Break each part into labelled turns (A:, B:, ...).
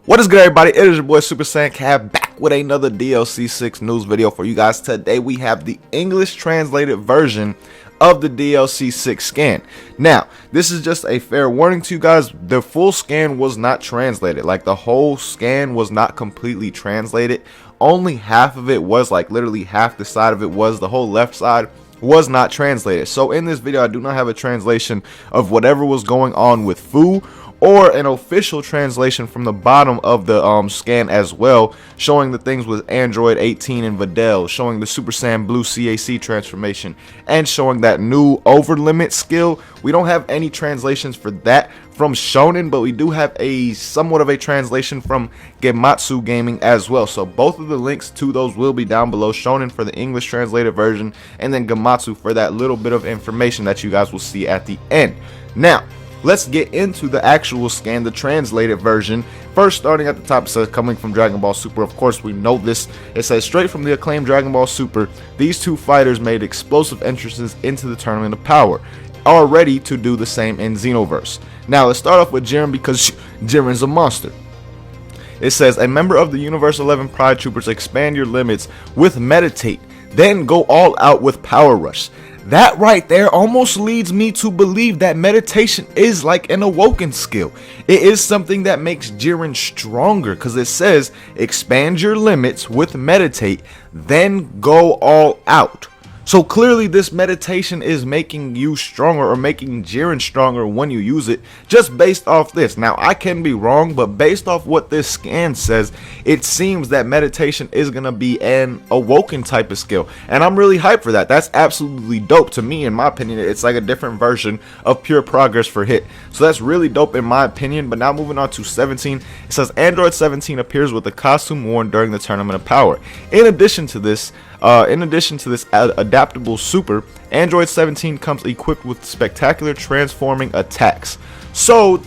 A: What is good, everybody? It is your boy Super Saiyan Cab back with another DLC 6 news video for you guys. Today we have the English translated version of the DLC 6 scan. Now, this is just a fair warning to you guys. The full scan was not translated. Like, the whole scan was not completely translated. Only half of it was, like literally half the side of it was. The whole left side was not translated. So in this video, I do not have a translation of whatever was going on with Fu, or an official translation from the bottom of the scan as well, showing the things with Android 18 and Videl, showing the Super Saiyan Blue CAC transformation, and showing that new Overlimit skill. We don't have any translations for that from Shonen, but we do have a somewhat of a translation from Gematsu Gaming as well. So both of the links to those will be down below. Shonen for the English translated version, and then Gematsu for that little bit of information that you guys will see at the end. Now, let's get into the actual scan, the translated version. First, starting at the top, it says coming from Dragon Ball Super. Of course, we know this. It says straight from the acclaimed Dragon Ball Super, these two fighters made explosive entrances into the Tournament of Power, are ready to do the same in Xenoverse. Now, let's start off with Jiren because Jiren's a monster. It says, a member of the Universe 11 Pride Troopers, expand your limits with Meditate, then go all out with Power Rush. That right there almost leads me to believe that meditation is like an Awoken skill. It is something that makes Jiren stronger, because it says expand your limits with Meditate, then go all out. So clearly this meditation is making you stronger, or making Jiren stronger when you use it, just based off this. Now, I can be wrong, but based off what this scan says, it seems that meditation is going to be an Awoken type of skill. And I'm really hyped for that. That's absolutely dope. To me, in my opinion, it's like a different version of pure progress for hit. So that's really dope in my opinion. But now moving on to 17, it says Android 17 appears with a costume worn during the Tournament of Power. In addition to this adaptable super, Android 17 comes equipped with spectacular transforming attacks. So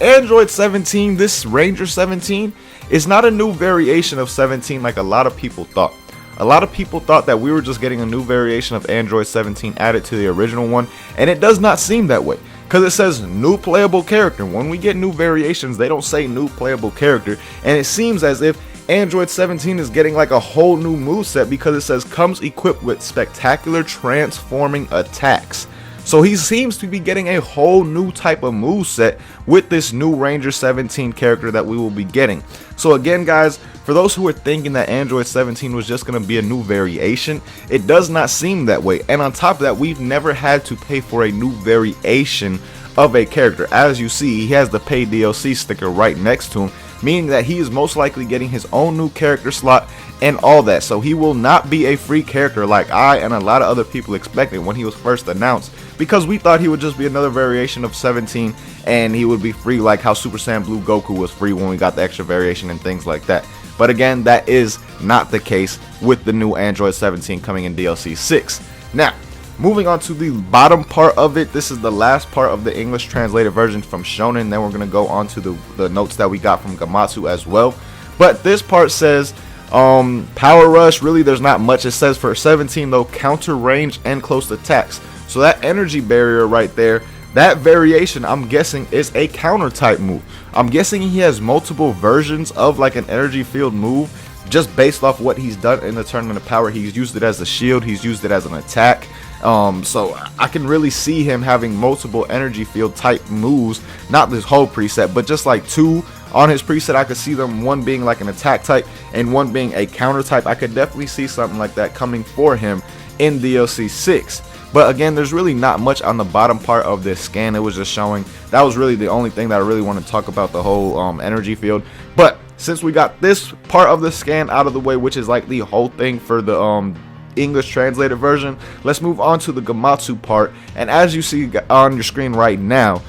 A: Android 17, this Ranger 17, is not a new variation of 17 like a lot of people thought. A lot of people thought that we were just getting a new variation of Android 17 added to the original one, and it does not seem that way, because it says new playable character. When we get new variations, they don't say new playable character, and it seems as if Android 17 is getting like a whole new moveset, because it says comes equipped with spectacular transforming attacks. So he seems to be getting a whole new type of moveset with this new Ranger 17 character that we will be getting. So again, guys, for those who are thinking that Android 17 was just going to be a new variation, it does not seem that way. And on top of that, we've never had to pay for a new variation of a character. As you see, he has the paid DLC sticker right next to him, meaning that he is most likely getting his own new character slot and all that. So he will not be a free character like I and a lot of other people expected when he was first announced, because we thought he would just be another variation of 17 and he would be free like how Super Saiyan Blue Goku was free when we got the extra variation and things like that. But again, that is not the case with the new Android 17 coming in DLC 6. Now, moving on to the bottom part of it, this is the last part of the English translated version from Shonen. Then we're going to go on to the notes that we got from Gematsu as well. But this part says Power Rush. Really, there's not much. It says for 17 though, counter range and close attacks. So that energy barrier right there, that variation, I'm guessing, is a counter type move. I'm guessing he has multiple versions of like an energy field move, just based off what he's done in the Tournament of Power. He's used it as a shield, he's used it as an attack. So I can really see him having multiple energy field type moves, not this whole preset, but just like two on his preset. I could see them, one being like an attack type and one being a counter type. I could definitely see something like that coming for him in DLC 6. But again, there's really not much on the bottom part of this scan. It was just showing, that was really the only thing that I really want to talk about, the whole energy field. But since we got this part of the scan out of the way, which is like the whole thing for the English translated version, let's move on to the Gematsu part. And as you see on your screen right now,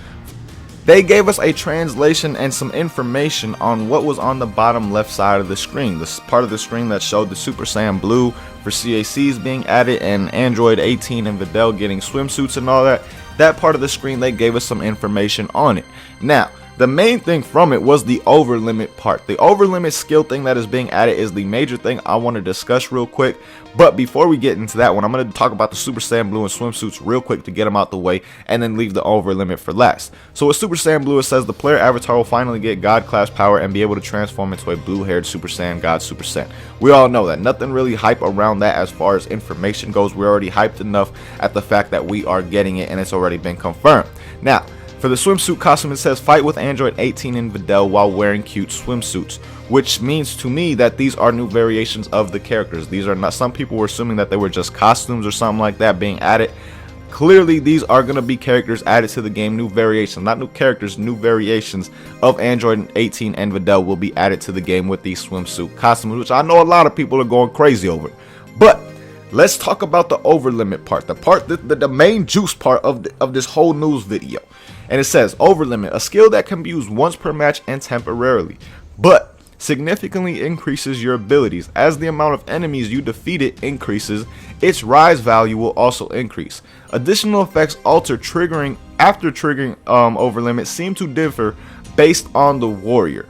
A: they gave us a translation and some information on what was on the bottom left side of the screen. This part of the screen that showed the Super Saiyan Blue for CACs being added and Android 18 and Videl getting swimsuits and all that. That part of the screen, they gave us some information on it. Now, The main thing from it was the Overlimit part. The Overlimit skill thing that is being added is the major thing I want to discuss real quick. But before we get into that one, I'm going to talk about the Super Saiyan Blue and swimsuits real quick to get them out the way, and then leave the Overlimit for last. So with Super Saiyan Blue, it says the player avatar will finally get God class power and be able to transform into a blue-haired Super Saiyan God Super Saiyan. We all know that. Nothing really hype around that as far as information goes. We're already hyped enough at the fact that we are getting it, and it's already been confirmed. Now, for the swimsuit costume, it says fight with Android 18 in Videl while wearing cute swimsuits, which means to me that these are new variations of the characters. These are not, some people were assuming that they were just costumes or something like that being added. Clearly, these are going to be characters added to the game, new variations, not new characters, new variations of Android 18 and Videl will be added to the game with these swimsuit costumes, which I know a lot of people are going crazy over. But let's talk about the Overlimit part, the main juice part of this whole news video. And it says, Overlimit, a skill that can be used once per match and temporarily, but significantly increases your abilities. As the amount of enemies you defeated increases, its rise value will also increase. Additional effects after triggering Overlimit seem to differ based on the warrior.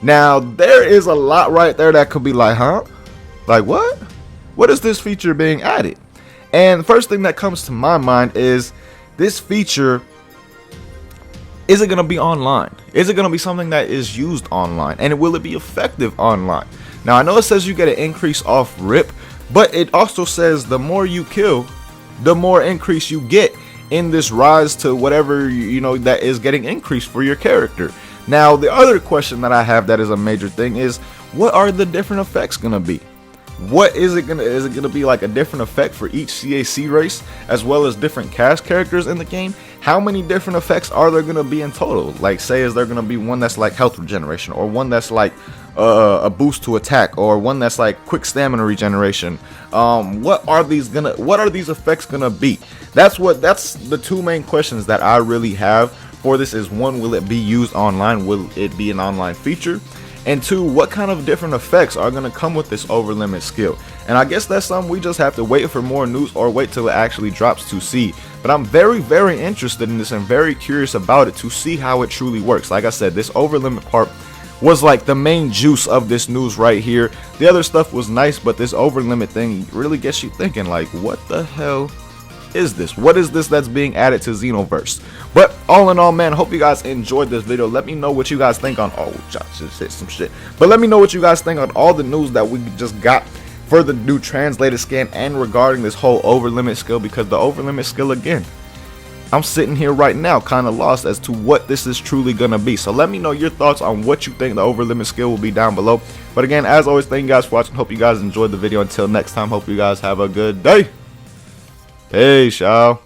A: Now, there is a lot right there that could be like, huh? Like what? What is this feature being added? And the first thing that comes to my mind is this feature. Is it going to be online? Is it going to be something that is used online? And will it be effective online? Now, I know it says you get an increase off rip, but it also says the more you kill, the more increase you get in this rise to whatever, you know, that is getting increased for your character. Now, the other question that I have that is a major thing is, what are the different effects going to be? What is it gonna be like a different effect for each CAC race, as well as different cast characters in the game? How many different effects are there gonna be in total? Like, say, is there gonna be one that's like health regeneration, or one that's like a boost to attack, or one that's like quick stamina regeneration? What are these effects gonna be? That's the two main questions that I really have for this. Is one, will it be used online? Will it be an online feature? And two, what kind of different effects are going to come with this Overlimit skill? And I guess that's something we just have to wait for more news, or wait till it actually drops to see. But I'm very, very interested in this and very curious about it to see how it truly works. Like I said, this Overlimit part was like the main juice of this news right here. The other stuff was nice, but this Overlimit thing really gets you thinking, like, what the hell is this? What is this that's being added to Xenoverse? But all in all, man, hope you guys enjoyed this video. Let me know what you guys think on, oh, Josh just said some shit, but let me know what you guys think on all the news that we just got for the new translated scan and regarding this whole Overlimit skill, because the Overlimit skill, again, I'm sitting here right now kind of lost as to what this is truly gonna be. So let me know your thoughts on what you think the Overlimit skill will be down below. But again, as always, thank you guys for watching. Hope you guys enjoyed the video. Until next time, hope you guys have a good day. Peace, y'all.